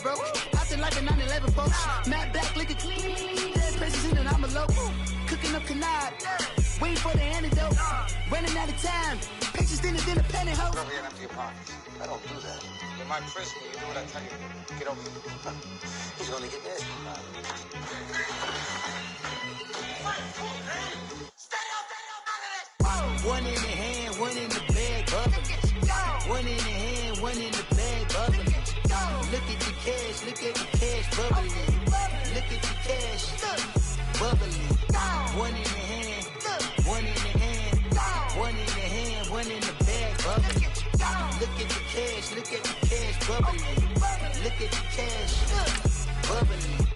broke. Acting like a 9/11 folks. Matte black, liquor clean. Dead president and I'm a local. Cooking up canard. Waiting for the antidote. Running out of time. Pictures thinner than a penny hoe. Go over here and empty your pockets. I don't do that. In my prison, you do what I tell you. Get over here. He's gonna get nasty. One in the hand, one in the bag, bubbling. One in the hand, one in the bag, bubbling. Look at the cash, bubbling. Look at the cash, bubbling. One in the hand, one in the hand, one in the hand, one in the bag, bubbling. Look at the cash, bubbling. Look at the cash, bubbling.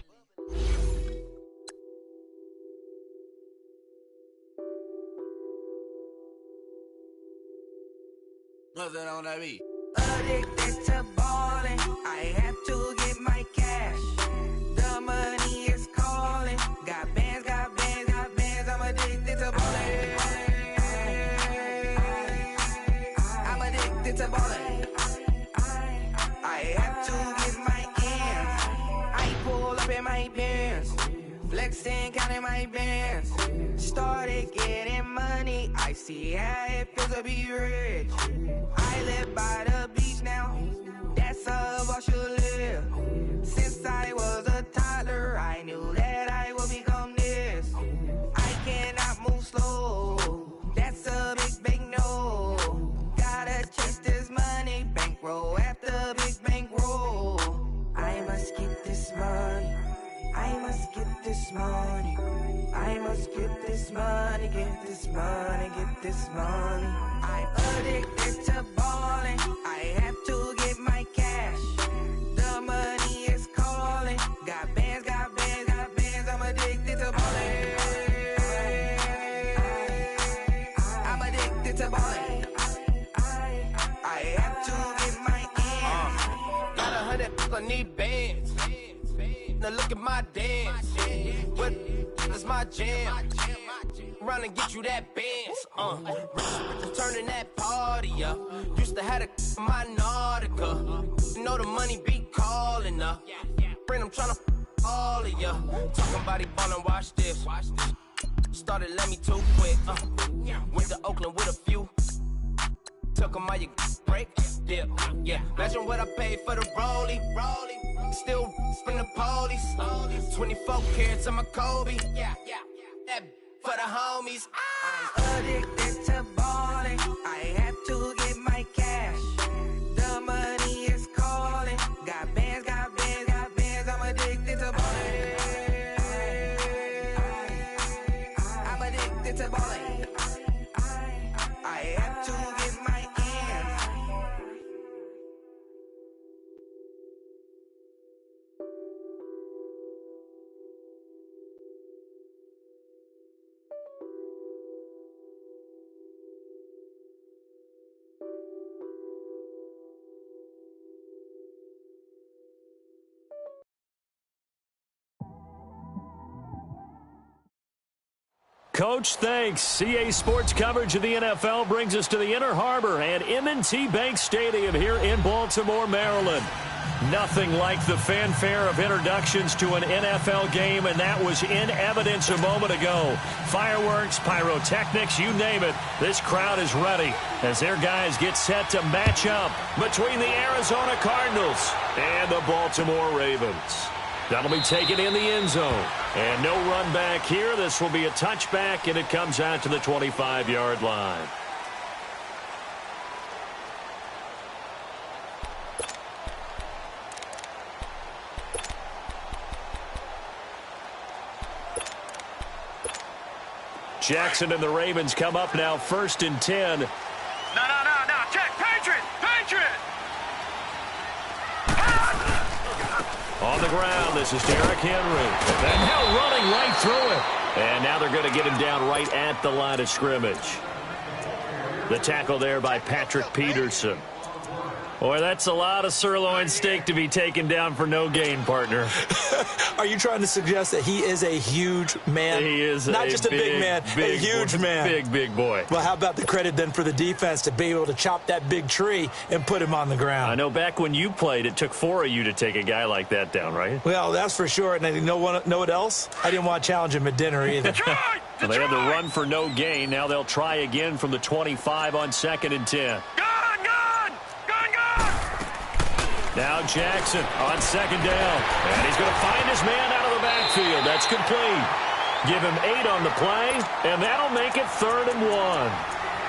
Nothing on that beat. Addicted to ballin', I have to get my cash. The money is calling. Got bands, got bands, got bands. I'm addicted to ballin'. I'm addicted to ballin'. I have to get my ends. I pull up in my pants, flexing, counting my bands. Started getting money. I see how it feels to be rich. I live by the beach now, that's how I should live. Since I was a toddler, I knew that I would become this. I cannot move slow, that's a big no. Gotta chase this money, bankroll after big bankroll. I must get this money, I must get this money. I must get this money, get this money, get this money. I'm addicted to ballin', I have to get my cash. The money is calling. Got bands, got bands, got bands. I'm addicted to ballin'. I'm addicted to ballin'. I have to get my ends. Got 100, I need bands. Now look at my dance. What is my jam? Run and get you that bands. Turning that party up. Used to have a my Nautica. You know the money be calling up. Bring them tryna all of ya. Talking about he ballin', watch this. Started let me too quick. Went to Oakland with a few. Took 'em all you break. Dip. Yeah. Imagine what I paid for the rollie. Still spin the police. 24 carats on my Kobe. That for the homies. I'm addicted to ballin'. I have to get my cash. The money is calling. Got bands, got bands, got bands. I'm addicted to ballin'. I'm addicted to ballin'. I have to get my ends. Coach, thanks. CA Sports coverage of the NFL brings us to the Inner Harbor and M&T Bank Stadium here in Baltimore, Maryland. Nothing like the fanfare of introductions to an NFL game, and that was in evidence a moment ago. Fireworks, pyrotechnics, you name it. This crowd is ready as their guys get set to match up between the Arizona Cardinals and the Baltimore Ravens. That'll be taken in the end zone. And no run back here. This will be a touchback, and it comes out to the 25-yard line. Jackson and the Ravens come up now 1st and 10. No. Check. Patriot. On the ground, this is Derrick Henry. And now running right through it. And now they're going to get him down right at the line of scrimmage. The tackle there by Patrick Peterson. Boy, that's a lot of sirloin steak to be taken down for no gain, partner. Are you trying to suggest that he is a huge man? He is not just a big man, a huge man. Big boy. Well, how about the credit then for the defense to be able to chop that big tree and put him on the ground? I know back when you played, it took 4 of you to take a guy like that down, right? Well, that's for sure. And you know what else? I didn't want to challenge him at dinner either. So they had the run for no gain. Now they'll try again from the 25 on 2nd and 10. Now Jackson on 2nd down. And he's going to find his man out of the backfield. That's complete. Give him 8 on the play, and that'll make it 3rd and 1.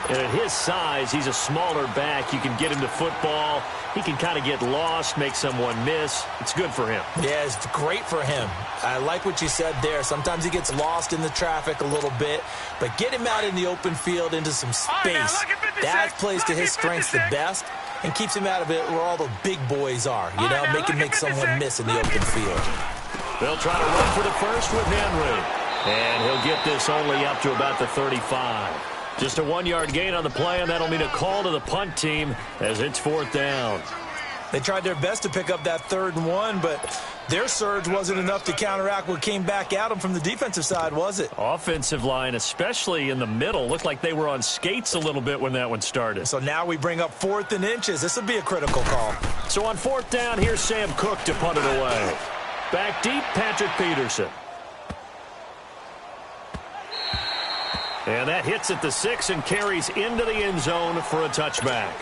And at his size, he's a smaller back. You can get him to football. He can kind of get lost, make someone miss. It's good for him. Yeah, it's great for him. I like what you said there. Sometimes he gets lost in the traffic a little bit, but get him out in the open field into some space. That plays to his strengths the best and keeps him out of it where all the big boys are, you know, make someone miss in the open field. They'll try to run for the first with Henry. And he'll get this only up to about the 35. Just a 1-yard gain on the play, and that'll mean a call to the punt team as it's 4th down. They tried their best to pick up that 3rd and 1, but their surge wasn't enough to counteract what came back at them from the defensive side, was it? Offensive line, especially in the middle, looked like they were on skates a little bit when that one started. So now we bring up 4th and inches. This will be a critical call. So on 4th down, here's Sam Cook to punt it away. Back deep, Patrick Peterson. And that hits at the 6 and carries into the end zone for a touchback.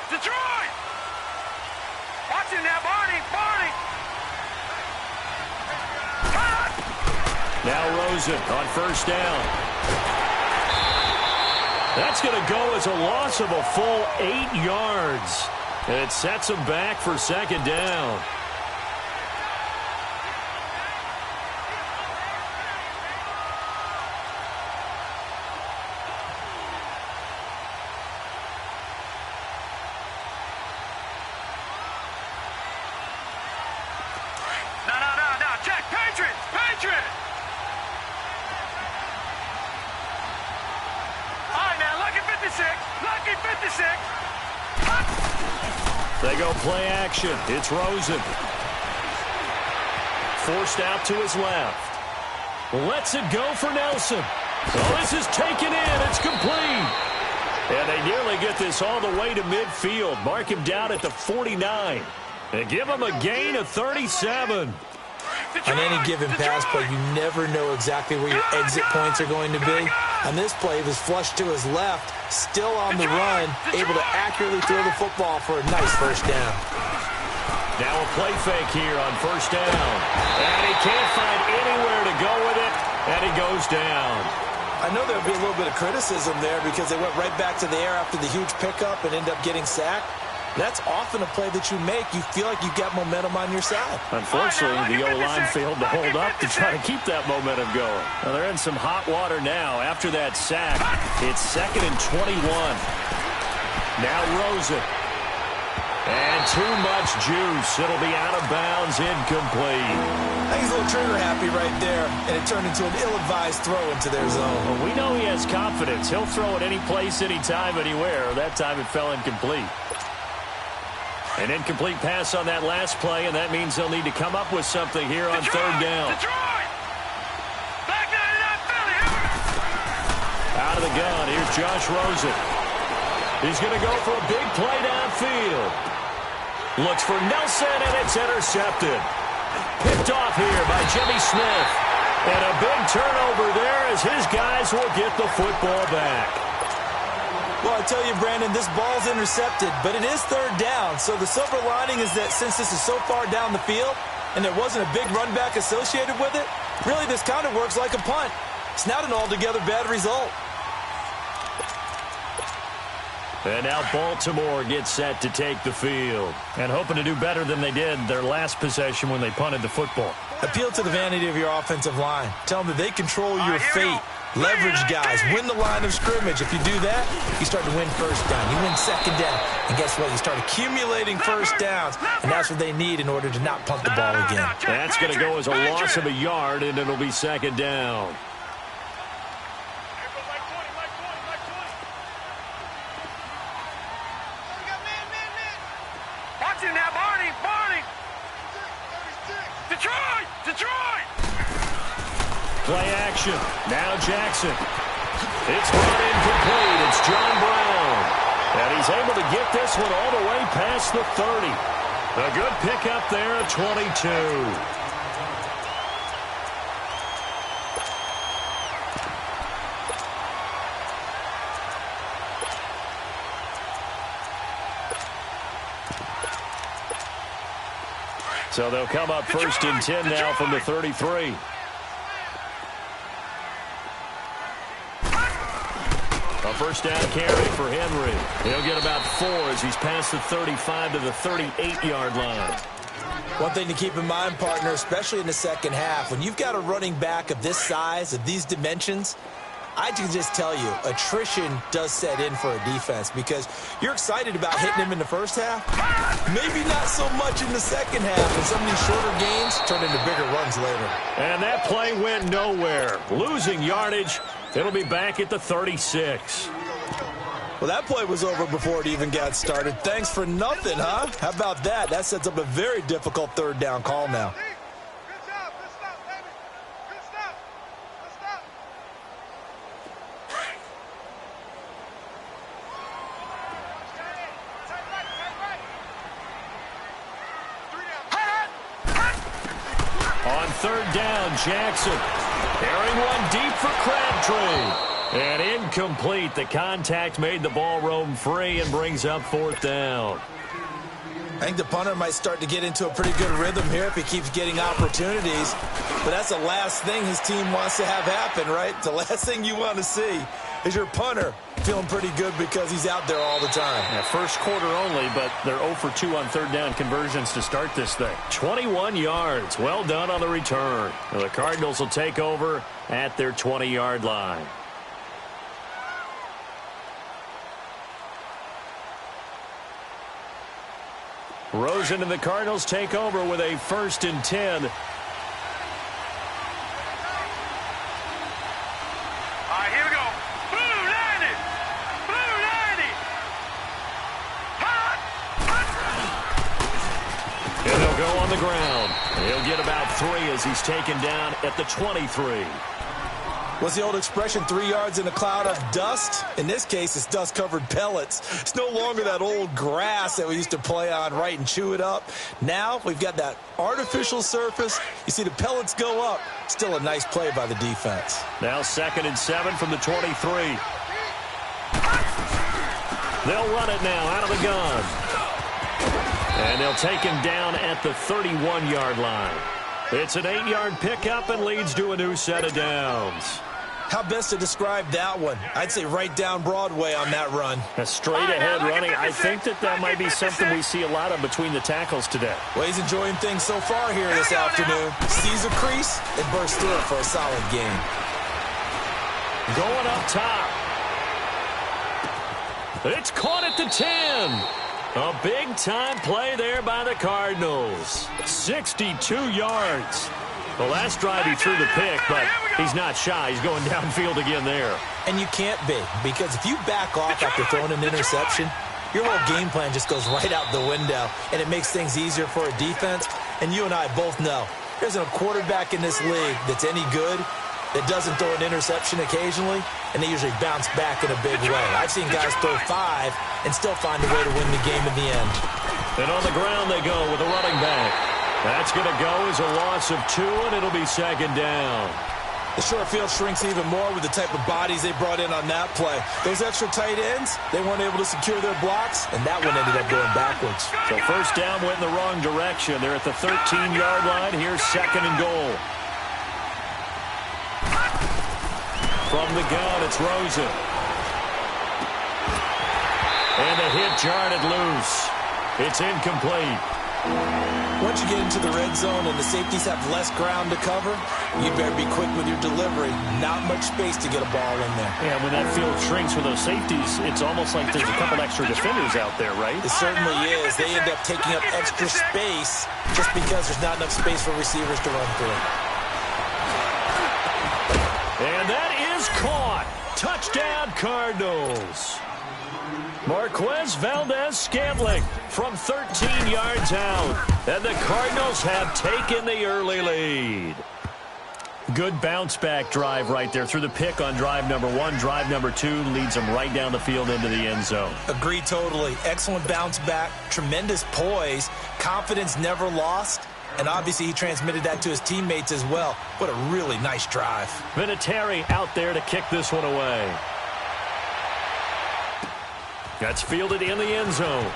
Detroit! Watch it now, Barney! Now Rosen on 1st down. That's going to go as a loss of a full 8 yards. And it sets him back for 2nd down. No, check, Patriot! All right, now, lucky 56. They go play action. It's Rosen. Forced out to his left. Lets it go for Nelson. So this is taken in. It's complete. And they nearly get this all the way to midfield. Mark him down at the 49. And give him a gain of 37. On any given pass play, you never know exactly where your exit points are going to be. On this play, he was flushed to his left, still on the run, able to accurately throw the football for a nice 1st down. Now a play fake here on 1st down. And he can't find anywhere to go with it, and he goes down. I know there'll be a little bit of criticism there because they went right back to the air after the huge pickup and ended up getting sacked. That's often a play that you make. You feel like you've got momentum on your side. Unfortunately, the O-line failed to hold up to try to keep that momentum going. Well, they're in some hot water now. After that sack, it's 2nd and 21. Now Rosen. And too much juice. It'll be out of bounds, incomplete. I think he's a little trigger happy right there, and it turned into an ill-advised throw into their zone. Well, we know he has confidence. He'll throw it any place, anytime, anywhere. That time it fell incomplete. An incomplete pass on that last play, and that means they'll need to come up with something here on 3rd down. Back down to that Philly. Out of the gun, here's Josh Rosen. He's going to go for a big play downfield. Looks for Nelson, and it's intercepted. Picked off here by Jimmy Smith. And a big turnover there as his guys will get the football back. Well, I tell you, Brandon, this ball's intercepted, but it is 3rd down. So the silver lining is that since this is so far down the field and there wasn't a big run back associated with it, really this kind of works like a punt. It's not an altogether bad result. And now Baltimore gets set to take the field. And hoping to do better than they did their last possession when they punted the football. Appeal to the vanity of your offensive line. Tell them that they control your fate. Leverage guys. Win the line of scrimmage. If you do that, you start to win first down. You win second down. And guess what? You start accumulating first downs. And that's what they need in order to not punt the ball again. That's going to go as a loss of a yard, and it'll be second down. Watch it now, Barney. Detroit. Play action. Now Jackson. It's run incomplete. It's John Brown. And he's able to get this one all the way past the 30. A good pickup there at 22. So they'll come up first and 10 now from the 33. A first down carry for Henry. He'll get about 4 as he's past the 35 to the 38-yard line. One thing to keep in mind, partner, especially in the second half, when you've got a running back of this size, of these dimensions, I can just tell you, attrition does set in for a defense because you're excited about hitting him in the first half. Maybe not so much in the second half, and some of these shorter gains turn into bigger runs later. And that play went nowhere. Losing yardage. It'll be back at the 36. Well, that play was over before it even got started. Thanks for nothing, huh? How about that? That sets up a very difficult third down call now. On third down, Jackson. Carrying one deep for Crabtree. And incomplete. The contact made the ball roam free and brings up fourth down. I think the punter might start to get into a pretty good rhythm here if he keeps getting opportunities. But that's the last thing his team wants to have happen, right? The last thing you want to see is your punter feeling pretty good because he's out there all the time. Yeah, first quarter only, but they're 0 for 2 on third down conversions to start this thing. 21 yards. Well done on the return. Now the Cardinals will take over at their 20-yard line. Rosen and the Cardinals take over with a 1st and 10. All right, here we go. Blue 90. Hot. And he'll go on the ground. He'll get about 3 as he's taken down at the 23. What's the old expression, 3 yards in a cloud of dust? In this case, it's dust-covered pellets. It's no longer that old grass that we used to play on, right, and chew it up. Now we've got that artificial surface. You see the pellets go up. Still a nice play by the defense. Now 2nd and 7 from the 23. They'll run it now out of the gun. And they'll take him down at the 31-yard line. It's an 8-yard pickup and leads to a new set of downs. How best to describe that one? I'd say right down Broadway on that run. A straight-ahead running. I think that might be something we see a lot of between the tackles today. Well, he's enjoying things so far here this afternoon. Sees a crease and bursts through it for a solid game. Going up top. It's caught at the 10. A big-time play there by the Cardinals. 62 yards. The last drive he threw the pick, but he's not shy. He's going downfield again there. And you can't be, because if you back off after throwing an interception, your whole game plan just goes right out the window, and it makes things easier for a defense. And you and I both know there's a quarterback in this league that's any good that doesn't throw an interception occasionally, and they usually bounce back in a big way. I've seen guys throw 5 and still find a way to win the game in the end. And on the ground they go with a running back. That's going to go as a loss of 2, and it'll be 2nd down. The short field shrinks even more with the type of bodies they brought in on that play. Those extra tight ends, they weren't able to secure their blocks, and that one ended up going backwards. So first down went in the wrong direction. They're at the 13-yard line. Here's 2nd and goal. From the gun, it's Rosen. And the hit jarred it loose. It's incomplete. Once you get into the red zone and the safeties have less ground to cover, you better be quick with your delivery. Not much space to get a ball in there. Yeah, when that field shrinks with those safeties, it's almost like there's a couple extra defenders out there, right? It certainly is. They end up taking up extra space just because there's not enough space for receivers to run through. And that is caught. Touchdown, Cardinals. Marquez Valdez-Scantling from 13 yards out. And the Cardinals have taken the early lead. Good bounce-back drive right there through the pick on drive number 1. Drive number 2 leads them right down the field into the end zone. Agree totally. Excellent bounce back. Tremendous poise. Confidence never lost. And obviously he transmitted that to his teammates as well. What a really nice drive. Vinatieri out there to kick this one away. That's fielded in the end zone.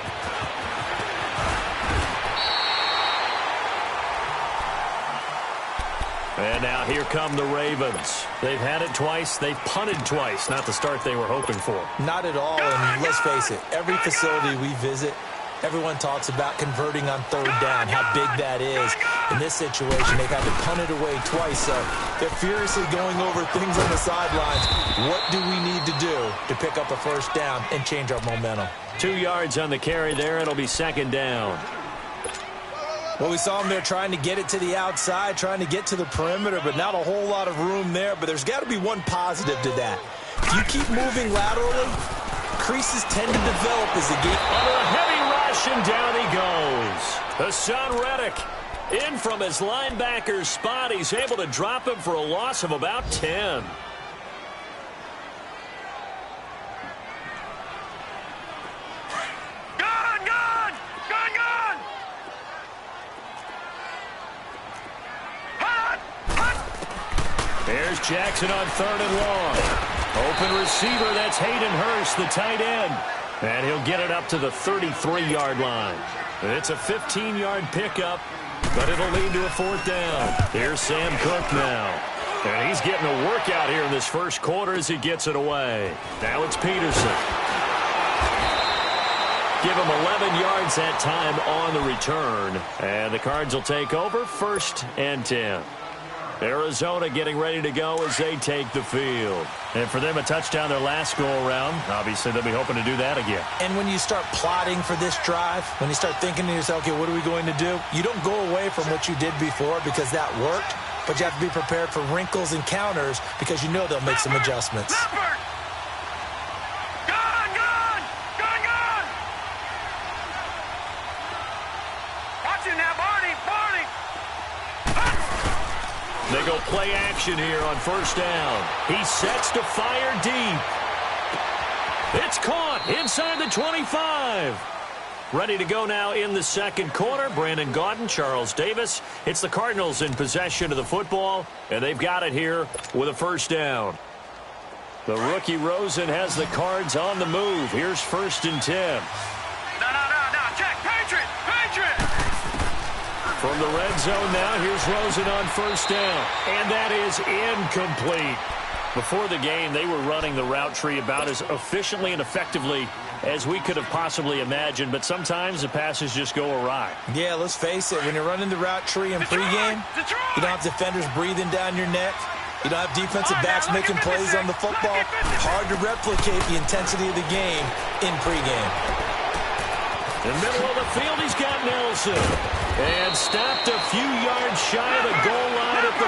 And now here come the Ravens. They've had it twice. They've punted twice. Not the start they were hoping for. Not at all. And let's face it, every facility we visit, everyone talks about converting on third down, how big that is. In this situation, they've had to punt it away twice, so they're furiously going over things on the sidelines. What do we need to do to pick up a first down and change our momentum? 2 yards on the carry there. It'll be second down. Well, we saw them there trying to get it to the outside, trying to get to the perimeter, but not a whole lot of room there. But there's got to be one positive to that. If you keep moving laterally, creases tend to develop as the game. Under a heavy rush, and down he goes. Hassan Reddick in from his linebacker's spot. He's able to drop him for a loss of about 10. There's Jackson on third and long. Open receiver, that's Hayden Hurst, the tight end. And he'll get it up to the 33-yard line. It's a 15-yard pickup, but it'll lead to a fourth down. Here's Sam Cook now. And he's getting a workout here in this first quarter as he gets it away. Now it's Peterson. Give him 11 yards that time on the return. And the Cards will take over, 1st and 10. Arizona getting ready to go as they take the field. And for them, a touchdown their last go-around. Obviously, they'll be hoping to do that again. And when you start plotting for this drive, when you start thinking to yourself, okay, what are we going to do? You don't go away from what you did before because that worked, but you have to be prepared for wrinkles and counters because you know they'll make some adjustments. They go play action here on first down. He sets to fire deep. It's caught inside the 25. Ready to go now in the second quarter. Brandon Gaudin, Charles Davis. It's the Cardinals in possession of the football, and they've got it here with a first down. The rookie Rosen has the Cards on the move. Here's 1st and 10. No, check, Patriot! From the red zone now, here's Rosen on first down. And that is incomplete. Before the game, they were running the route tree about as efficiently and effectively as we could have possibly imagined. But sometimes the passes just go awry. Yeah, let's face it. When you're running the route tree in pregame, you don't have defenders breathing down your neck. You don't have defensive backs making plays on the football. Hard to replicate the intensity of the game in pregame. In the middle of the field, he's got Nelson. And stopped a few yards shy of the goal line at the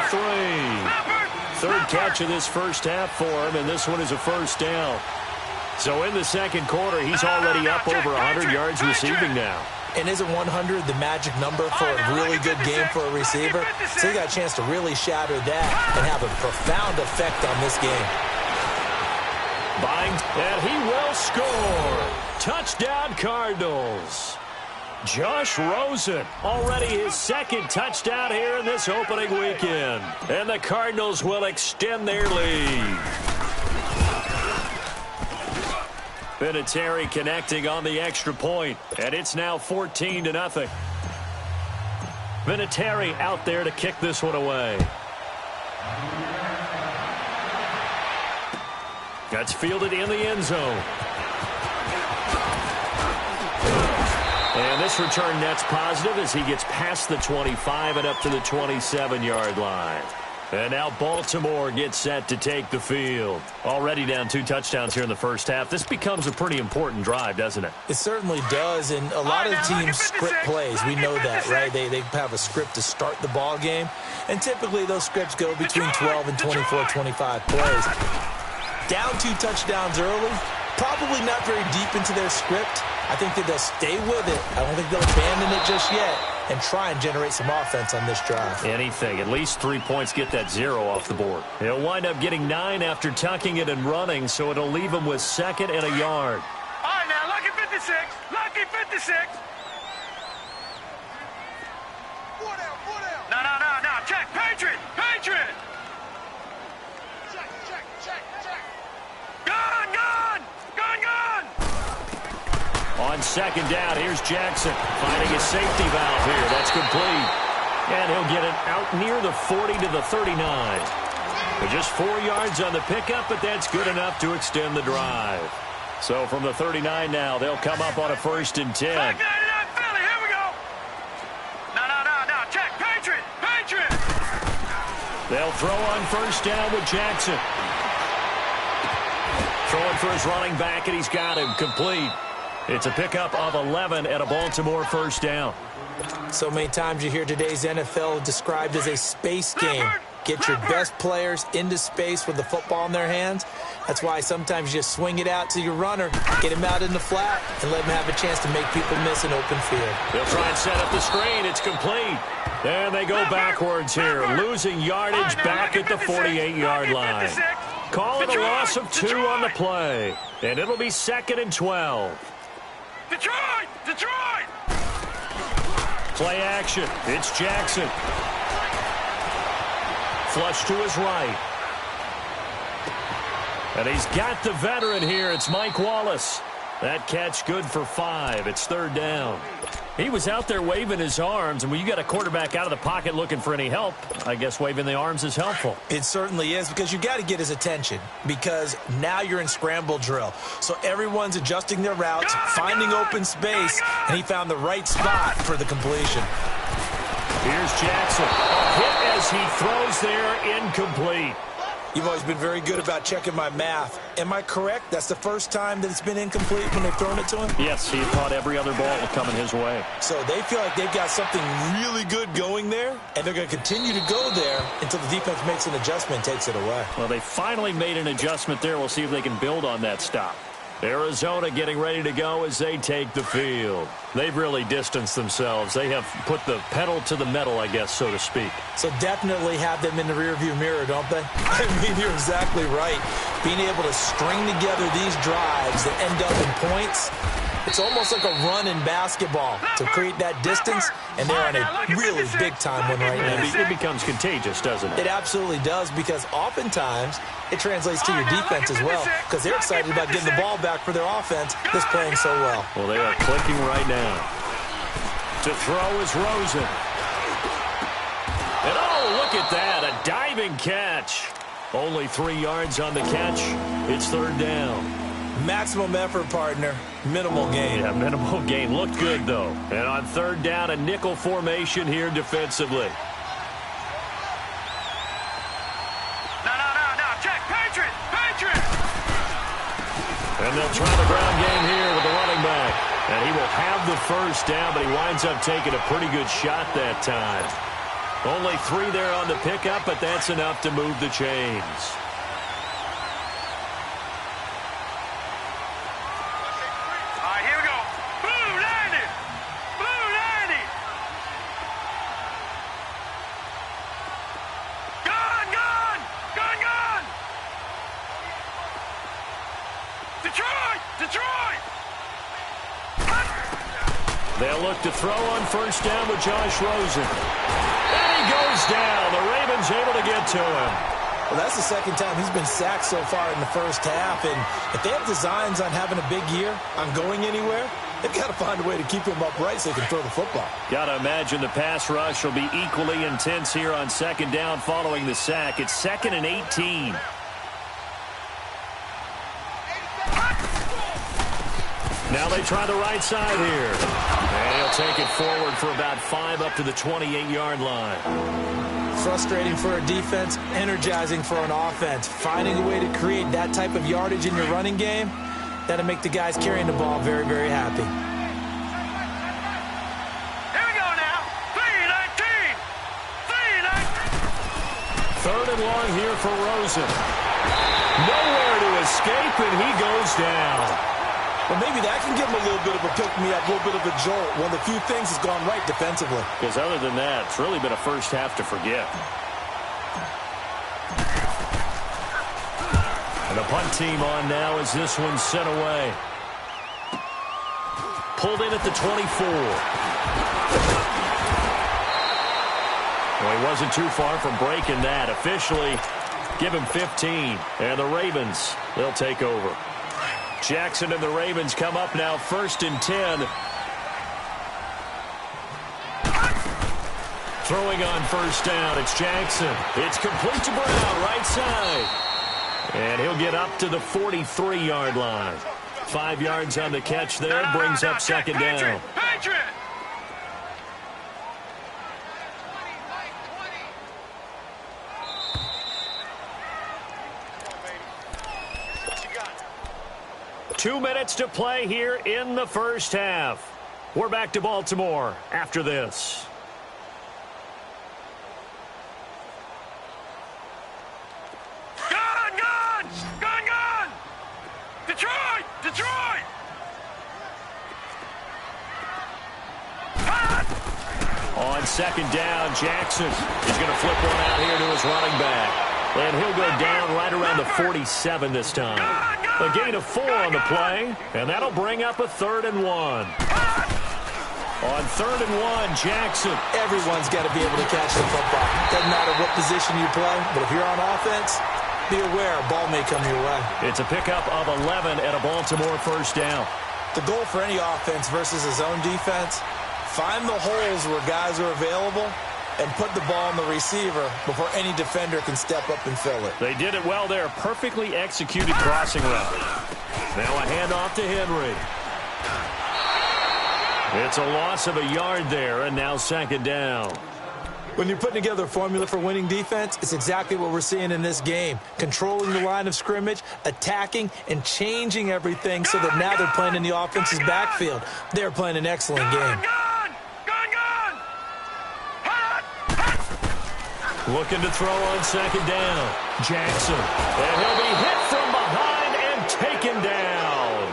3. Third catch of this first half for him, and this one is a first down. So in the second quarter, he's already up over 100 yards receiving now. And isn't 100 the magic number for a really good game for a receiver? So he got a chance to really shatter that and have a profound effect on this game. And he will score. Touchdown, Cardinals. Josh Rosen, already his second touchdown here in this opening weekend. And the Cardinals will extend their lead. Vinatieri connecting on the extra point, and it's now 14-0. Vinatieri out there to kick this one away. That's fielded in the end zone. pass return net's positive as he gets past the 25 and up to the 27-yard line. And now Baltimore gets set to take the field. Already down 2 touchdowns here in the first half. This becomes a pretty important drive, doesn't it? It certainly does, and a lot of teams script plays. We know that, right? They have a script to start the ball game, and typically those scripts go between 12 and 24, 25 plays. Down 2 touchdowns early, probably not very deep into their script. I think that they'll stay with it. I don't think they'll abandon it just yet and try and generate some offense on this drive. Anything. At least 3 points, get that 0 off the board. He'll wind up getting 9 after tucking it and running, so it'll leave him with 2nd and a yard. All right, now, lucky 56. Lucky 56. No. Check. Patriot. Gun. On 2nd down, here's Jackson finding his safety valve here. That's complete. And he'll get it out near the 40 to the 39. But just 4 yards on the pickup, but that's good enough to extend the drive. So from the 39 now, they'll come up on a 1st and 10. Back 99 Philly, here we go. No. Check. Patriot. They'll throw on 1st down with Jackson. Throwing for his running back, and he's got him complete. It's a pickup of 11 at a Baltimore 1st down. So many times you hear today's NFL described as a space game. Get your best players into space with the football in their hands. That's why sometimes you just swing it out to your runner, get him out in the flat, and let him have a chance to make people miss an open field. They'll try and set up the screen. It's complete. And they go backwards here, losing yardage back at the 48-yard line. Call it a loss of 2 on the play. And it'll be 2nd and 12. Detroit! Play action. It's Jackson. Flush to his right. And he's got the veteran here. It's Mike Wallace. That catch good for 5. It's 3rd down. He was out there waving his arms, and when you got a quarterback out of the pocket looking for any help, I guess waving the arms is helpful. It certainly is, because you got to get his attention, because now you're in scramble drill. So everyone's adjusting their routes, finding open space, and he found the right spot for the completion. Here's Jackson. A hit as he throws there, incomplete. You've always been very good about checking my math. Am I correct? That's the first time that it's been incomplete when they've thrown it to him? Yes, he thought every other ball was coming his way. So they feel like they've got something really good going there, and they're going to continue to go there until the defense makes an adjustment and takes it away. Well, they finally made an adjustment there. We'll see if they can build on that stop. Arizona getting ready to go as they take the field. They've really distanced themselves. They have put the pedal to the metal, I guess, so to speak. So definitely have them in the rearview mirror, don't they? I mean, you're exactly right. Being able to string together these drives that end up in points, it's almost like a run in basketball to create that distance, and they're on a really big-time one right now. It becomes contagious, doesn't it? It absolutely does, because oftentimes it translates to your defense as well, because they're excited about getting the ball back for their offense that's playing so well. Well, they are clicking right now. To throw is Rosen. And oh, look at that, a diving catch. Only 3 yards on the catch. It's 3rd down. Maximum effort, partner. Minimal gain. Yeah, minimal gain. Looked good, though. And on 3rd down, a nickel formation here defensively. No. Check. Patriot. And they'll try the ground game here with the running back. And he will have the 1st down, but he winds up taking a pretty good shot that time. Only 3 there on the pickup, but that's enough to move the chains. Detroit! They'll look to throw on 1st down with Josh Rosen. And he goes down. The Ravens able to get to him. Well, that's the 2nd time he's been sacked so far in the first half. And if they have designs on having a big year, on going anywhere, they've got to find a way to keep him upright so they can throw the football. Got to imagine the pass rush will be equally intense here on 2nd down following the sack. It's 2nd and 18. Now they try the right side here. And he'll take it forward for about 5 up to the 28-yard line. Frustrating for a defense, energizing for an offense. Finding a way to create that type of yardage in your running game, that'll make the guys carrying the ball very, very happy. Here we go now. 3-19. 3-19. Third and long here for Rosen. Nowhere to escape, and he goes down. Well, maybe that can give him a little bit of a pick-me-up, a little bit of a jolt. One of the few things has gone right defensively. Because other than that, it's really been a first half to forget. And the punt team on now as this one's sent away. Pulled in at the 24. Well, he wasn't too far from breaking that. Officially, give him 15. And the Ravens, they'll take over. Jackson and the Ravens come up now 1st and 10. Throwing on first down, it's Jackson. It's complete to Brown, right side. And he'll get up to the 43-yard line. 5 yards on the catch there, brings up second down. Patriot. What you got? 2 minutes to play here in the first half. We're back to Baltimore after this. Gun! Detroit! On second down, Jackson is going to flip one out here to his running back. And he'll go down right around the 47 this time. A gain of 4 on the play, and that'll bring up a 3rd and 1. On 3rd and 1, Jackson. Everyone's got to be able to catch the football. Doesn't matter what position you play, but if you're on offense, be aware a ball may come your way. It's a pickup of 11 at a Baltimore first down. The goal for any offense versus a zone defense, find the holes where guys are available and put the ball on the receiver before any defender can step up and fill it. They did it well there. Perfectly executed crossing route. Now a handoff to Henry. It's a loss of a yard there, and now second down. When you're putting together a formula for winning defense, it's exactly what we're seeing in this game. Controlling the line of scrimmage, attacking, and changing everything so that now they're playing in the offense's backfield. They're playing an excellent game. Looking to throw on second down. Jackson. And he'll be hit from behind and taken down.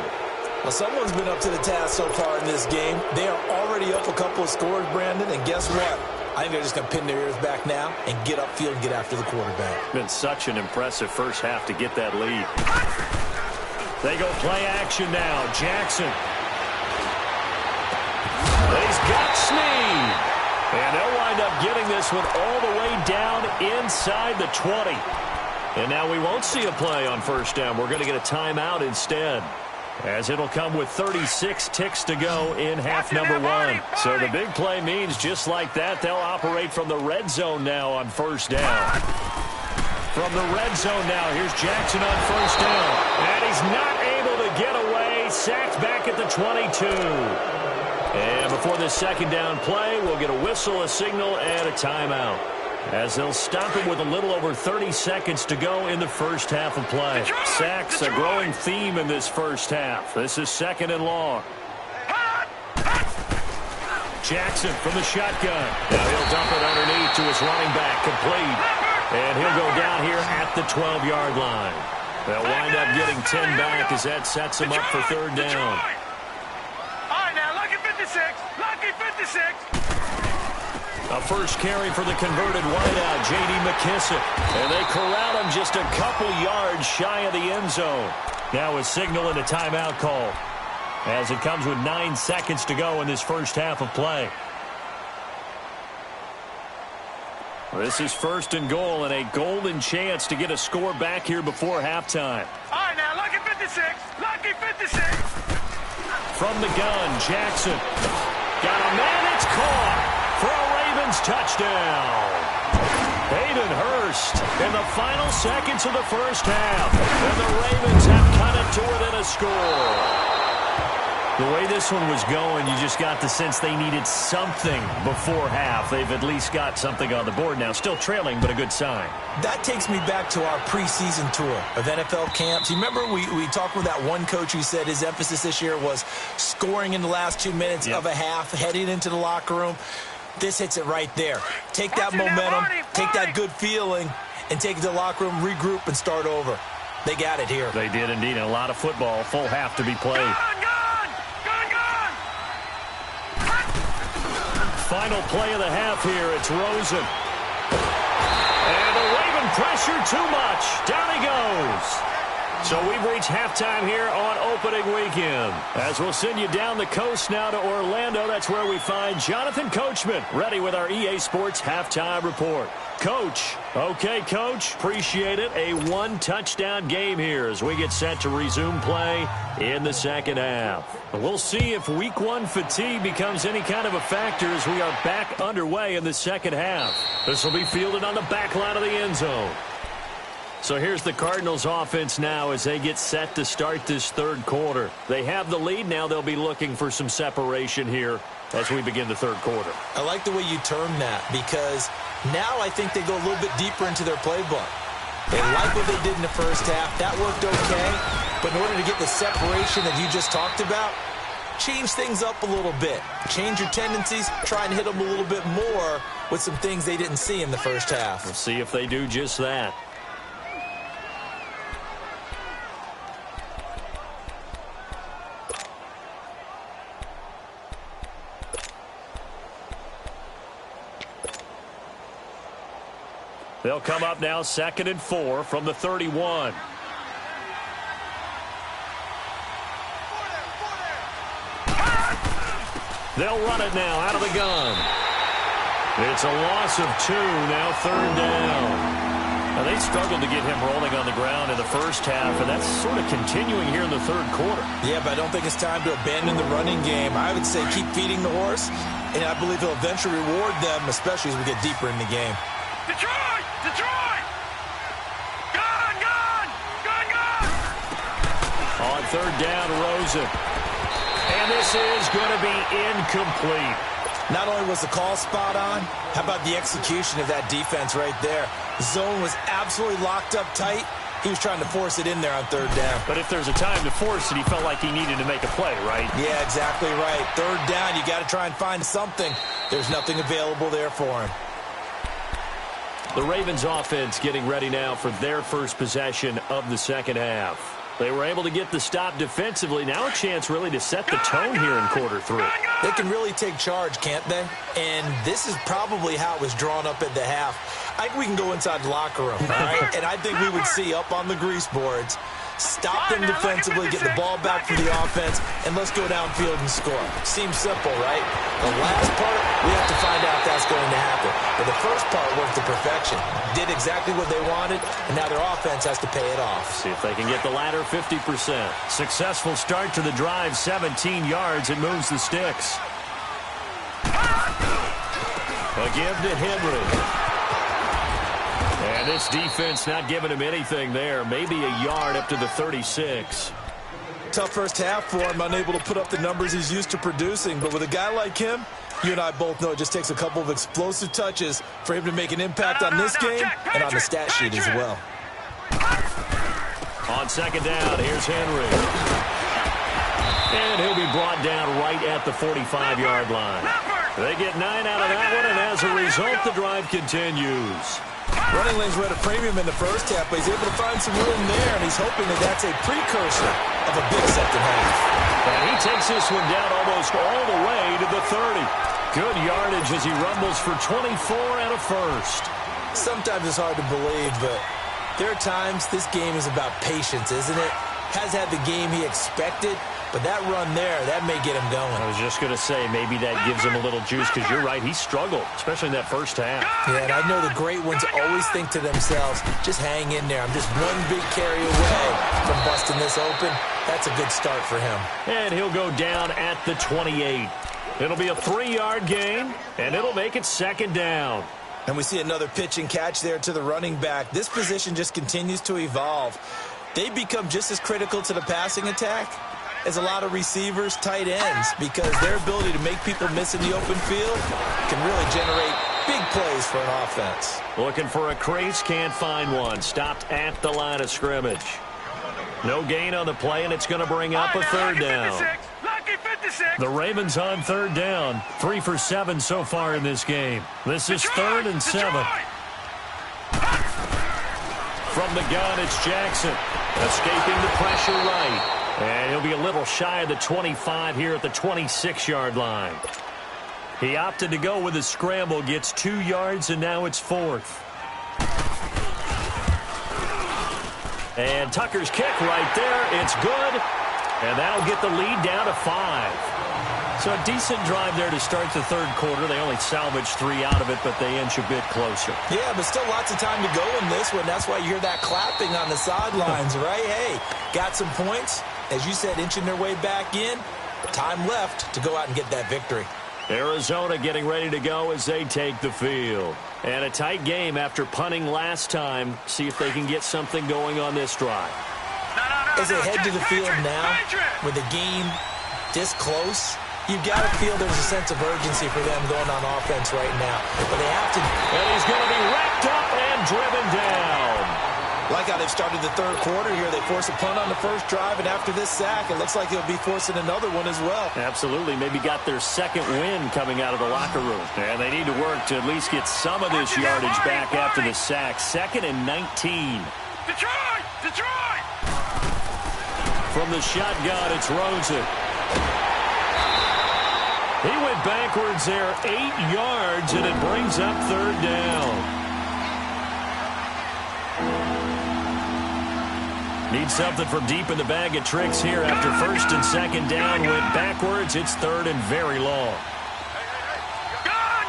Well, someone's been up to the task so far in this game. They are already up a couple of scores, Brandon, and guess what? I think they're just going to pin their ears back now and get upfield and get after the quarterback. Been such an impressive first half to get that lead. They go play action now. Jackson. He's got Snead. And they'll wind up getting this one all the way down inside the 20. And now we won't see a play on first down. We're going to get a timeout instead, as it'll come with 36 ticks to go in half number 1. So the big play means just like that, they'll operate from the red zone now on first down. From the red zone now, here's Jackson on first down. And he's not able to get away. Sacked back at the 22. And before this second down play, we'll get a whistle, a signal, and a timeout, as they'll stop it with a little over 30 seconds to go in the first half of play. Sacks, a growing theme in this first half. This is second and long. Jackson from the shotgun. Now he'll dump it underneath to his running back, complete. And he'll go down here at the 12-yard line. They'll wind up getting 10 back as that sets him up for third down. Lucky 56. A first carry for the converted wideout, J.D. McKissick. And they corral him just a couple yards shy of the end zone. Now a signal and a timeout call, as it comes with 9 seconds to go in this first half of play. This is first and goal, and a golden chance to get a score back here before halftime. All right, now, lucky 56. Lucky 56. From the gun, Jackson. Got a man, it's caught for a Ravens touchdown. Hayden Hurst in the final seconds of the first half. And the Ravens have cut it to within a score. The way this one was going, you just got the sense they needed something before half. They've at least got something on the board now. Still trailing, but a good sign. That takes me back to our preseason tour of NFL camps. You remember we talked with that one coach who said his emphasis this year was scoring in the last 2 minutes of a half, heading into the locker room. This hits it right there. Take that momentum, take that good feeling, and take it to the locker room, regroup, and start over. They got it here. They did indeed. And a lot of football, full half to be played. Final play of the half here. It's Rosen. And the Raven pressure too much. Down he goes. So we've reached halftime here on opening weekend. As we'll send you down the coast now to Orlando, that's where we find Jonathan Coachman, ready with our EA Sports Halftime Report. Coach. Okay, Coach. Appreciate it. A one-touchdown game here as we get set to resume play in the second half. We'll see if Week 1 fatigue becomes any kind of a factor as we are back underway in the second half. This will be fielded on the back line of the end zone. So here's the Cardinals offense now as they get set to start this third quarter. They have the lead. Now they'll be looking for some separation here as we begin the third quarter. I like the way you term that because now I think they go a little bit deeper into their playbook. They like what they did in the first half. That worked okay. But in order to get the separation that you just talked about, change things up a little bit. Change your tendencies. Try and hit them a little bit more with some things they didn't see in the first half. We'll see if they do just that. They'll come up now 2nd and 4 from the 31. They'll run it now out of the gun. It's a loss of 2, now 3rd down. Now they struggled to get him rolling on the ground in the first half, and that's sort of continuing here in the third quarter. Yeah, but I don't think it's time to abandon the running game. I would say keep feeding the horse, and I believe he'll eventually reward them, especially as we get deeper in the game. Detroit! Detroit! Gun! Gun! Gun! Gun! On 3rd down, Rosen. And this is going to be incomplete. Not only was the call spot on, how about the execution of that defense right there? The zone was absolutely locked up tight. He was trying to force it in there on 3rd down. But if there's a time to force it, he felt like he needed to make a play, right? Yeah, exactly right. 3rd down, you got to try and find something. There's nothing available there for him. The Ravens offense getting ready now for their first possession of the second half. They were able to get the stop defensively. Now a chance really to set the tone here in quarter 3. They can really take charge, can't they? And this is probably how it was drawn up at the half. I think we can go inside the locker room, all right? And I think we would see up on the grease boards, stop them defensively, get the ball back for the offense, and let's go downfield and score. Seems simple, right? The last part, we have to find out if that's going to happen. But the first part worked to perfection. Did exactly what they wanted, and now their offense has to pay it off. See if they can get the latter 50%. Successful start to the drive, 17 yards. It moves the sticks. A give to Henry. And this defense not giving him anything there. Maybe a yard up to the 36. Tough first half for him, unable to put up the numbers he's used to producing. But with a guy like him, you and I both know it just takes a couple of explosive touches for him to make an impact on this game and on the stat sheet as well. On 2nd down, here's Henry. And he'll be brought down right at the 45-yard line. They get 9 out of that one, and as a result, the drive continues. Running lanes were at a premium in the first half, but he's able to find some room there, and he's hoping that that's a precursor of a big second half. And he takes this one down almost all the way to the 30. Good yardage as he rumbles for 24 and a first. Sometimes it's hard to believe, but there are times this game is about patience, isn't it? Has had the game he expected, but that run there, that may get him going. I was just going to say, maybe that gives him a little juice, because you're right, he struggled, especially in that first half. Yeah, and I know the great ones always think to themselves, just hang in there. I'm just one big carry away from busting this open. That's a good start for him. And he'll go down at the 28. It'll be a 3-yard gain, and it'll make it 2nd down. And we see another pitch and catch there to the running back. This position just continues to evolve. They become just as critical to the passing attack is a lot of receivers, tight ends, because their ability to make people miss in the open field can really generate big plays for an offense. Looking for a crease, can't find one. Stopped at the line of scrimmage. No gain on the play, and it's going to bring up a third down. The Ravens on third down. 3 for 7 so far in this game. This is 3rd and 7. From the gun, it's Jackson. Escaping the pressure right. And he'll be a little shy of the 25 here at the 26-yard line. He opted to go with a scramble, gets 2 yards, and now it's 4th. And Tucker's kick right there. It's good. And that'll get the lead down to 5. So a decent drive there to start the third quarter. They only salvaged 3 out of it, but they inch a bit closer. Yeah, but still lots of time to go in this one. That's why you hear that clapping on the sidelines, right? Hey, got some points. As you said, inching their way back in. Time left to go out and get that victory. Arizona getting ready to go as they take the field. And a tight game after punting last time. See if they can get something going on this drive. As they head to the field now, with the game this close, you've got to feel there's a sense of urgency for them going on offense right now. But they have to. And he's going to be wrapped up and driven down. Like how they've started the third quarter here. They force a punt on the first drive, and after this sack, it looks like they'll be forcing another one as well. Absolutely. Maybe got their second win coming out of the locker room. And they need to work to at least get some of this yardage back after the sack. 2nd and 19. Detroit! From the shotgun, it's Rosen. He went backwards there 8 yards, and it brings up third down. Need something from deep in the bag of tricks here after 1st and 2nd down. Went backwards. It's 3rd and very long. Gun!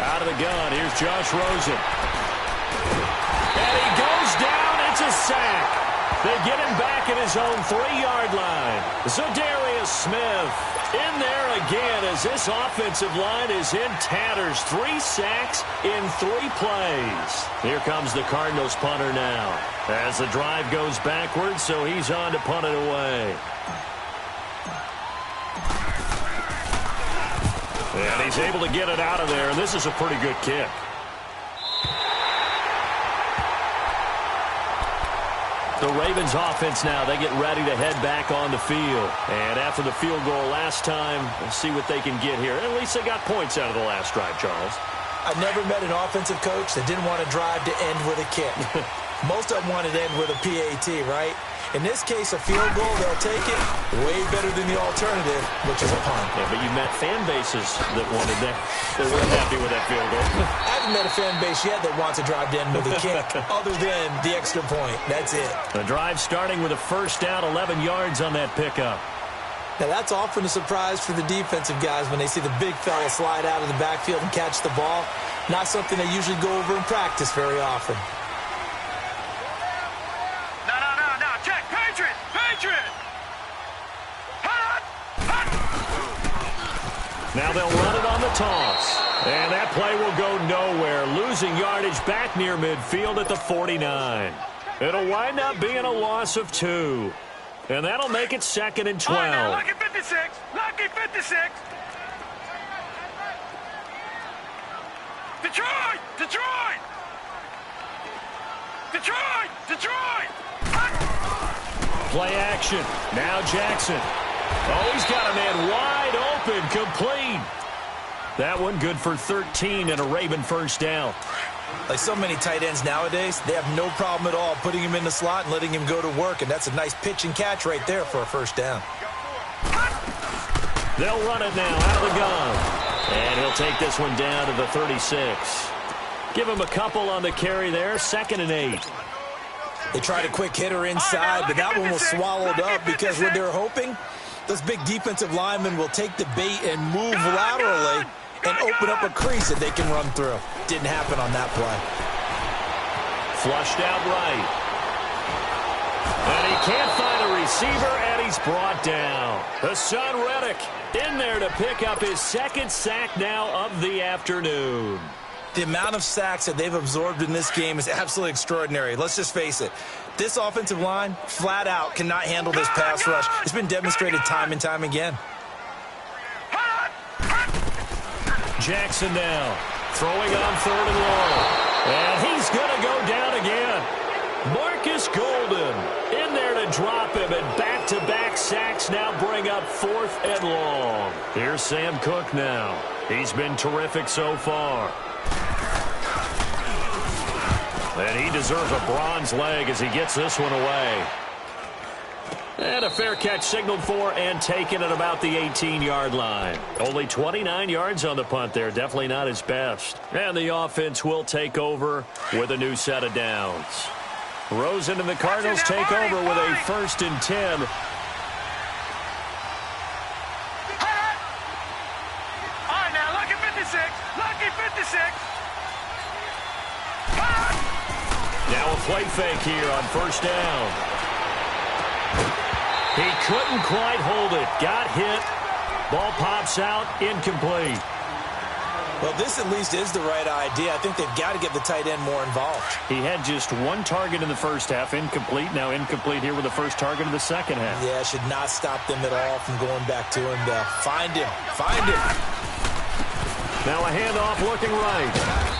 Out of the gun. Here's Josh Rosen. And he goes down. It's a sack. They get him back at his own 3-yard line. Za'Darius Smith in there again as this offensive line is in tatters. 3 sacks in 3 plays. Here comes the Cardinals punter now as the drive goes backwards, so he's on to punt it away. And he's able to get it out of there, and this is a pretty good kick. The Ravens offense now, they get ready to head back on the field. And after the field goal last time, we'll see what they can get here. At least they got points out of the last drive, Charles. I've never met an offensive coach that didn't want to drive to end with a kick. Most of them wanted to end with a PAT, right? In this case, a field goal, they'll take it way better than the alternative, which is a punt. Yeah, but you met fan bases that wanted that. They weren't happy with that field goal. I haven't met a fan base yet that wants to drive to end with a kick, other than the extra point. That's it. The drive starting with a 1st down, 11 yards on that pickup. Now, that's often a surprise for the defensive guys when they see the big fella slide out of the backfield and catch the ball. Not something they usually go over in practice very often. Now they'll run it on the toss. And that play will go nowhere. Losing yardage back near midfield at the 49. It'll wind up being a loss of 2. And that'll make it 2nd and 12. Right, now, lucky 56. Lucky 56. Detroit! Play action. Now Jackson. Oh, he's got a man wide open, complete. That one good for 13 and a Raven 1st down. Like so many tight ends nowadays, they have no problem at all putting him in the slot and letting him go to work, and that's a nice pitch and catch right there for a 1st down. They'll run it now out of the gun. And he'll take this one down to the 36. Give him a couple on the carry there, 2nd and 8. They tried a quick hitter inside, but that one was swallowed up because what they're hoping, those big defensive linemen will take the bait and move laterally and open up a crease that they can run through. Didn't happen on that play. Flushed out right. And he can't find a receiver, and he's brought down. Hassan Reddick in there to pick up his 2nd sack now of the afternoon. The amount of sacks that they've absorbed in this game is absolutely extraordinary. Let's just face it. This offensive line, flat out, cannot handle this pass rush. It's been demonstrated time and time again. Jackson now, throwing on 3rd and long. And he's going to go down again. Marcus Golden in there to drop him, and back-to-back sacks now bring up 4th and long. Here's Sam Cook now. He's been terrific so far. And he deserves a bronze leg as he gets this one away. And a fair catch signaled for and taken at about the 18-yard line. Only 29 yards on the punt there. Definitely not his best. And the offense will take over with a new set of downs. Rosen and the Cardinals take over with a 1st and 10. All right, now, lucky 56. Lucky 56. Now a play fake here on 1st down. He couldn't quite hold it. Got hit. Ball pops out. Incomplete. Well, this at least is the right idea. I think they've got to get the tight end more involved. He had just 1 target in the first half. Incomplete. Now incomplete here with the first target of the second half. Yeah, should not stop them at all from going back to him. Find him. Find him. Now a handoff looking right.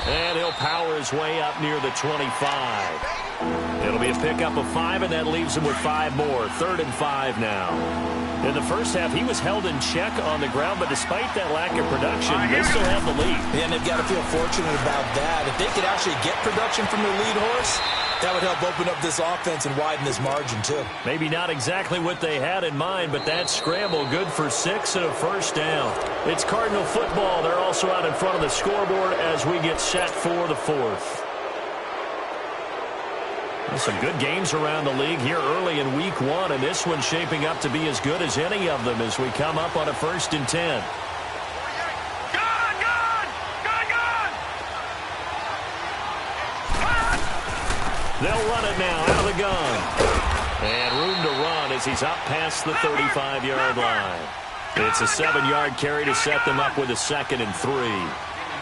And he'll power his way up near the 25. It'll be a pickup of 5, and that leaves him with 5 more. 3rd and 5 now. In the first half, he was held in check on the ground, but despite that lack of production, they still have the lead. Yeah, and they've got to feel fortunate about that. If they could actually get production from their lead horse, that would help open up this offense and widen this margin, too. Maybe not exactly what they had in mind, but that scramble good for 6 and a 1st down. It's Cardinal football. They're also out in front of the scoreboard as we get set for the 4th. Some good games around the league here early in week 1, and this one's shaping up to be as good as any of them as we come up on a 1st and 10. They'll run it now out of the gun. And room to run as he's up past the 35-yard line. It's a 7-yard carry to set them up with a 2nd and 3.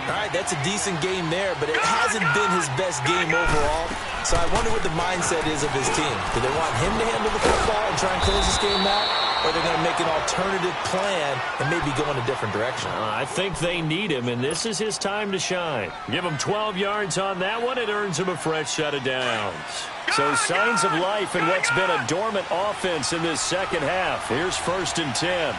All right, that's a decent game there, but it hasn't been his best game overall. So I wonder what the mindset is of his team. Do they want him to handle the football and try and close this game out? Or they're going to make an alternative plan and maybe go in a different direction? I think they need him, and this is his time to shine. Give him 12 yards on that one. It earns him a fresh set of downs. So signs of life in what's been a dormant offense in this second half. Here's 1st and 10.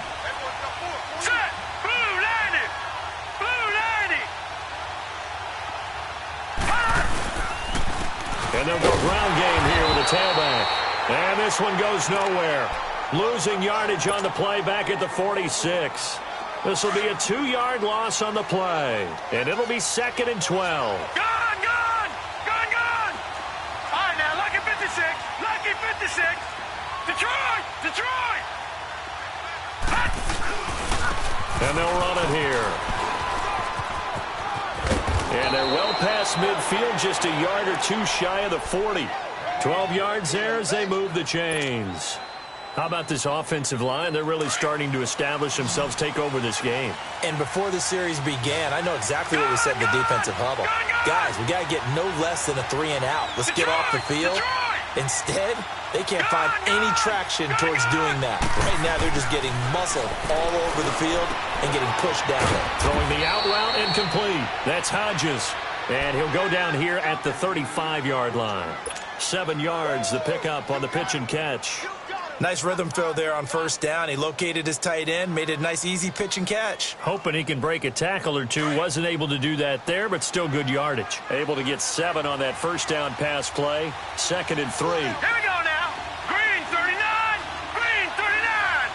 And they'll go ground game here with a tailback. And this one goes nowhere. Losing yardage on the play back at the 46. This will be a 2-yard loss on the play. And it'll be 2nd and 12. Gone! All right, now, lucky 56. Lucky 56. Detroit! And they'll run it here. And they're well past midfield, just a yard or 2 shy of the 40. 12 yards there as they move the chains. How about this offensive line? They're really starting to establish themselves, take over this game. And before the series began, I know exactly what we said in the defensive huddle. Guys, we got to get no less than a 3 and out. Let's get off the field. Instead, they can't find any traction towards doing that. Right now, they're just getting muscled all over the field and getting pushed down. Throwing the out route incomplete. That's Hodges. And he'll go down here at the 35-yard line. 7 yards, the pickup on the pitch and catch. Nice rhythm throw there on 1st down. He located his tight end, made a nice easy pitch and catch. Hoping he can break a tackle or two. Wasn't able to do that there, but still good yardage. Able to get 7 on that 1st down pass play. 2nd and 3. Here we go now. Green 39. Green 39.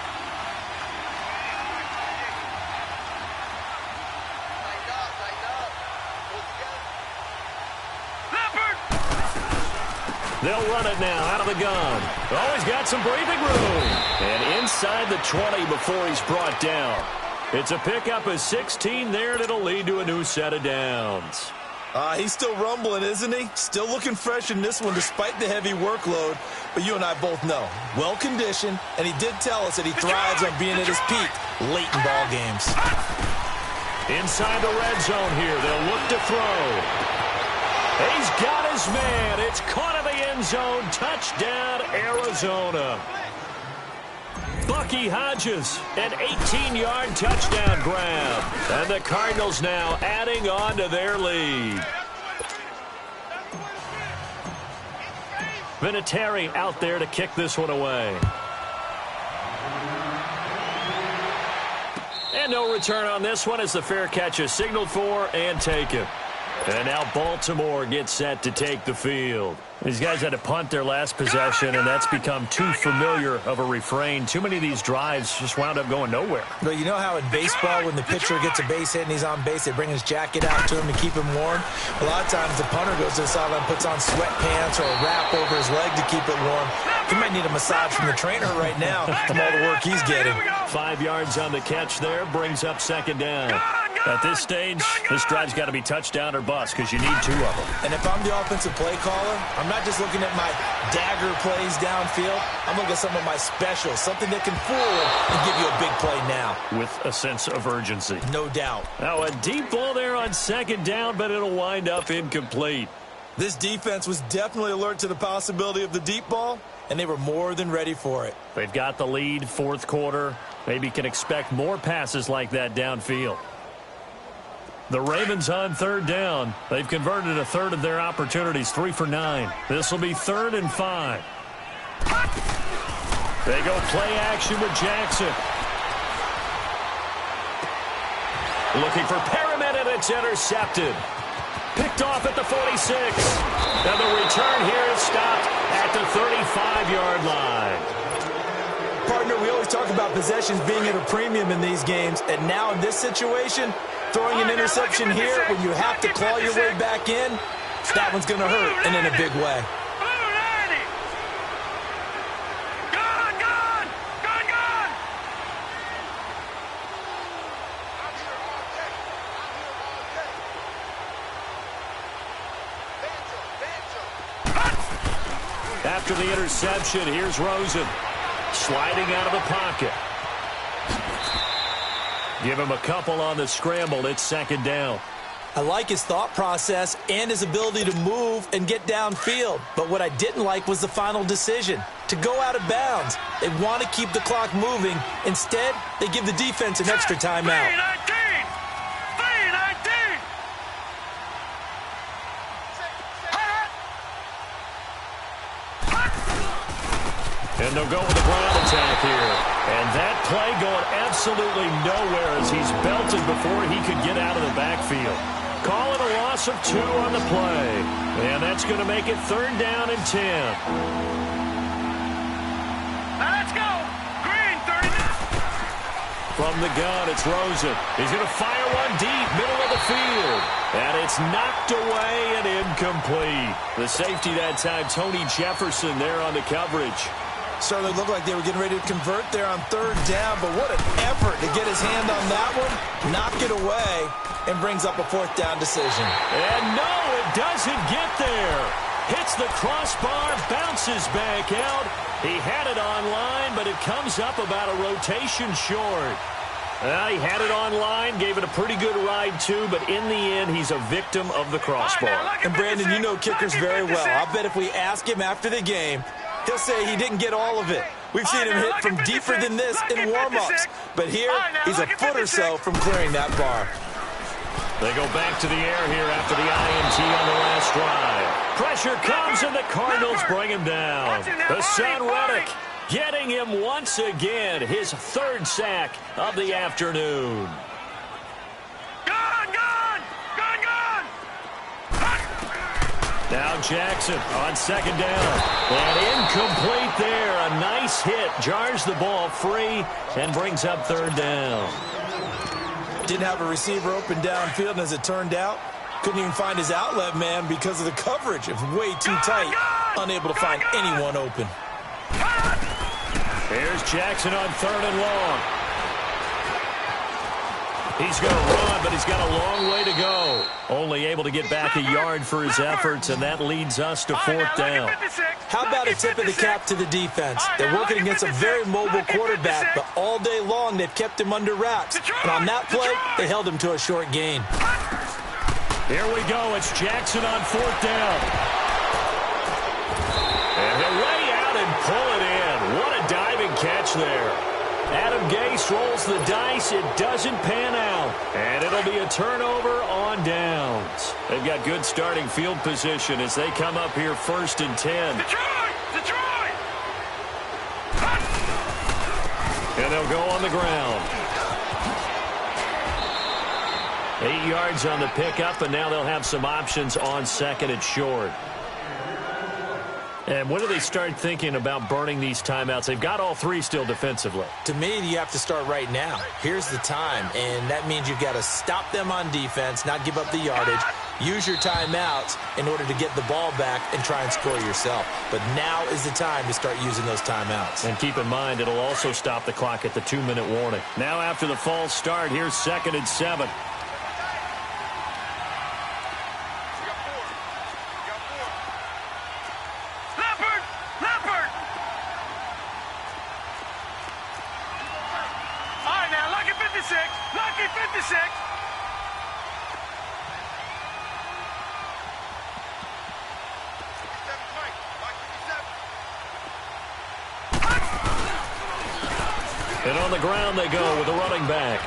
Leopard. They'll run it now out of the gun. Oh, he's got some breathing room. And inside the 20 before he's brought down. It's a pickup of 16 there, and it'll lead to a new set of downs. He's still rumbling, isn't he? Still looking fresh in this one despite the heavy workload. But you and I both know, well-conditioned, and he did tell us that he thrives on being at his peak late in ball games. Inside the red zone here, they'll look to throw. He's got his man. It's caught in the end zone. Touchdown, Arizona. Bucky Hodges, an 18-yard touchdown grab. And the Cardinals now adding on to their lead. Vinatieri out there to kick this one away. And no return on this one as the fair catch is signaled for and taken. And now Baltimore gets set to take the field. These guys had to punt their last possession, and that's become too familiar of a refrain. Too many of these drives just wound up going nowhere. But you know how in baseball, when the pitcher gets a base hit and he's on base, they bring his jacket out to him to keep him warm? A lot of times the punter goes to the sideline, puts on sweatpants or a wrap over his leg to keep it warm. He might need a massage from the trainer right now from all the work he's getting. 5 yards on the catch there, brings up second down. At this stage, this drive's got to be touchdown or bust because you need 2 of them. And if I'm the offensive play caller, I'm not just looking at my dagger plays downfield. I'm looking at some of my specials, something that can fool and give you a big play now. With a sense of urgency. No doubt. Now a deep ball there on second down, but it'll wind up incomplete. This defense was definitely alert to the possibility of the deep ball, and they were more than ready for it. They've got the lead, fourth quarter. Maybe can expect more passes like that downfield. The Ravens on third down. They've converted a third of their opportunities, 3 for 9. This will be 3rd and 5. They go play action with Jackson. Looking for Perriman, and it's intercepted. Picked off at the 46. And the return here is stopped at the 35-yard line. Partner, we always talk about possessions being at a premium in these games, and now in this situation, throwing an interception here when you have to claw your way back in, that one's going to hurt, and in a big way. After the interception, here's Rosen. Sliding out of the pocket. Give him a couple on the scramble. It's second down. I like his thought process and his ability to move and get downfield. But what I didn't like was the final decision, to go out of bounds. They want to keep the clock moving. Instead, they give the defense an extra timeout. And they'll go with the ground attack here. And that play going absolutely nowhere as he's belted before he could get out of the backfield. Call it a loss of 2 on the play. And that's going to make it 3rd down and 10. Now let's go. Green, 30. From the gun, it's Rosen. He's going to fire one deep, middle of the field. And it's knocked away and incomplete. The safety that time, Tony Jefferson there on the coverage. Certainly looked like they were getting ready to convert there on 3rd down, but what an effort to get his hand on that one, knock it away, and brings up a 4th down decision. And no, it doesn't get there. Hits the crossbar, bounces back out. He had it online, but it comes up about a rotation short. He had it online, gave it a pretty good ride too, but in the end, he's a victim of the crossbar. And Brandon, you know kickers very well. I bet if we ask him after the game, he'll say he didn't get all of it. We've seen him hit from deeper than this in warm-ups. But here, he's a foot or so from clearing that bar. They go back to the air here after the INT on the last drive. Pressure comes, and the Cardinals bring him down. Hassan Reddick getting him once again, his 3rd sack of the afternoon. Now Jackson on second down. And incomplete there. A nice hit. Jars the ball free and brings up 3rd down. Didn't have a receiver open downfield, and as it turned out, couldn't even find his outlet man because of the coverage. It was way too tight. Unable to find anyone open. Here's Jackson on 3rd and long. He's going to run, but he's got a long way to go. Only able to get back a yard for his efforts, and that leads us to 4th down. How about a tip of the cap to the defense? They're working against a very mobile quarterback, but all day long they've kept him under wraps. And on that play, they held him to a short gain. Here we go. It's Jackson on 4th down. And he'll lay out and pull it in. What a diving catch there. Adam Gase rolls the dice. It doesn't pan out. And it'll be a turnover on downs. They've got good starting field position as they come up here 1st and 10. Detroit! And they'll go on the ground. 8 yards on the pickup, and now they'll have some options on 2nd and short. And when do they start thinking about burning these timeouts? They've got all 3 still defensively. To me, you have to start right now. Here's the time, and that means you've got to stop them on defense, not give up the yardage, use your timeouts in order to get the ball back and try and score yourself. But now is the time to start using those timeouts. And keep in mind, it'll also stop the clock at the 2-minute warning. Now after the false start, here's 2nd and 7. Lucky 56. And on the ground they go with a running back.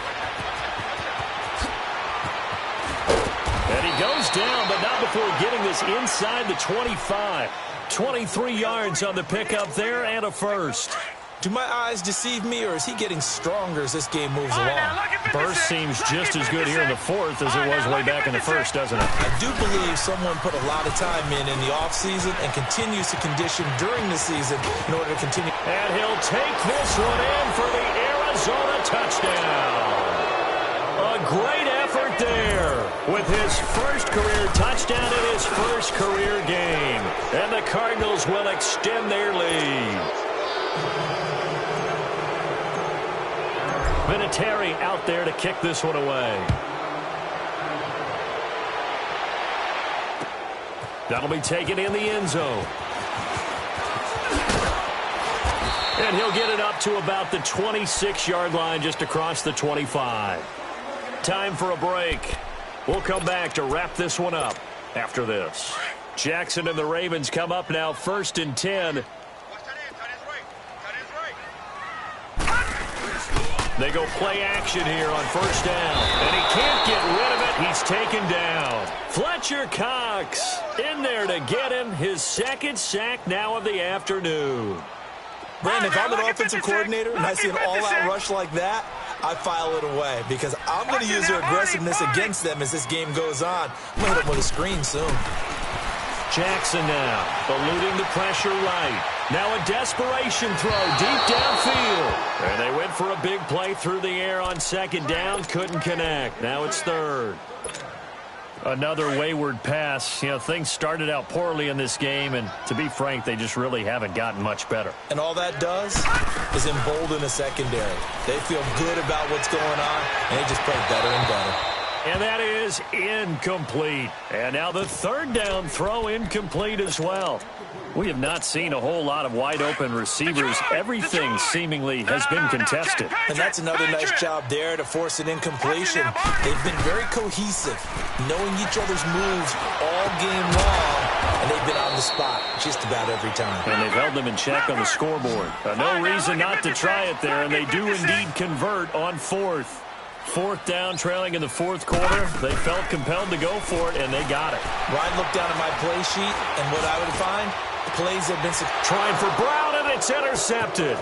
And he goes down, but not before getting this inside the 25. 23 yards on the pickup there and a first. Do my eyes deceive me, or is he getting stronger as this game moves along? Burst seems just as good here in the 4th as it was way back in the 1st, doesn't it? I do believe someone put a lot of time in the offseason and continues to condition during the season in order to continue. And he'll take this one in for the Arizona touchdown. A great effort there with his first career touchdown in his first career game. And the Cardinals will extend their lead. Vinatieri out there to kick this one away. That'll be taken in the end zone. And he'll get it up to about the 26-yard line just across the 25. Time for a break. We'll come back to wrap this one up after this. Jackson and the Ravens come up now 1st and 10. They go play action here on 1st down. And he can't get rid of it. He's taken down. Fletcher Cox in there to get him his 2nd sack now of the afternoon. Brandon, if I'm an offensive coordinator and I see an all-out rush like that, I file it away because I'm going to use their aggressiveness against them as this game goes on. I'm going to hit them with a screen soon. Jackson now eluding the pressure right. Now a desperation throw deep downfield. And they went for a big play through the air on 2nd down. Couldn't connect. Now it's 3rd. Another wayward pass. You know, things started out poorly in this game, and to be frank, they just really haven't gotten much better. And all that does is embolden a secondary. They feel good about what's going on, and they just play better and better. And that is incomplete. And now the 3rd down throw incomplete as well. We have not seen a whole lot of wide-open receivers. Everything seemingly has been contested. And that's another nice job there to force an incompletion. They've been very cohesive, knowing each other's moves all game long, and they've been on the spot just about every time. And they've held them in check on the scoreboard. No reason not to try it there, and they do indeed convert on 4th. 4th down, trailing in the 4th quarter. They felt compelled to go for it, and they got it. Ryan looked down at my play sheet, and what I would find, plays have been trying for Brown, and it's intercepted.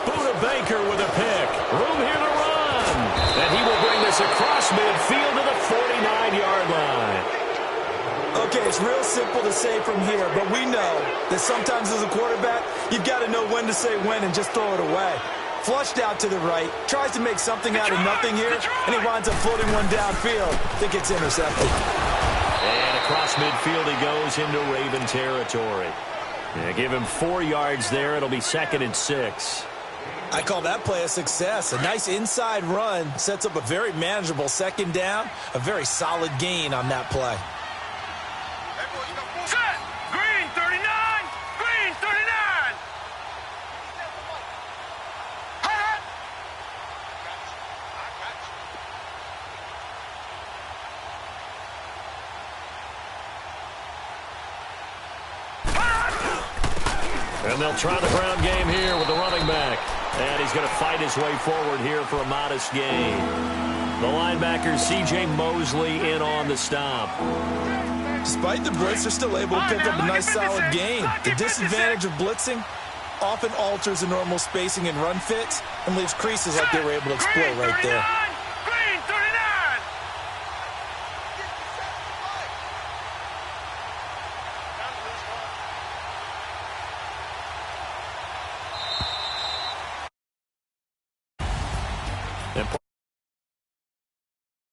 Buda Baker with a pick. Room here to run. And he will bring this across midfield to the 49-yard line. Okay, it's real simple to say from here, but we know that sometimes as a quarterback, you've got to know when to say when and just throw it away. Flushed out to the right, tries to make something out of nothing here, and he winds up floating one downfield that gets intercepted. And across midfield he goes into Raven territory. Yeah, give him 4 yards there. It'll be 2nd and 6. I call that play a success. A nice inside run sets up a very manageable 2nd down. A very solid gain on that play. Set! Green 39! Green 39! And they'll try the ground game here with the running back. And he's going to fight his way forward here for a modest gain. The linebacker, C.J. Mosley, in on the stop. Despite the blitz, they're still able to pick up a nice solid gain. The disadvantage of blitzing often alters the normal spacing and run fits and leaves creases like they were able to exploit right there.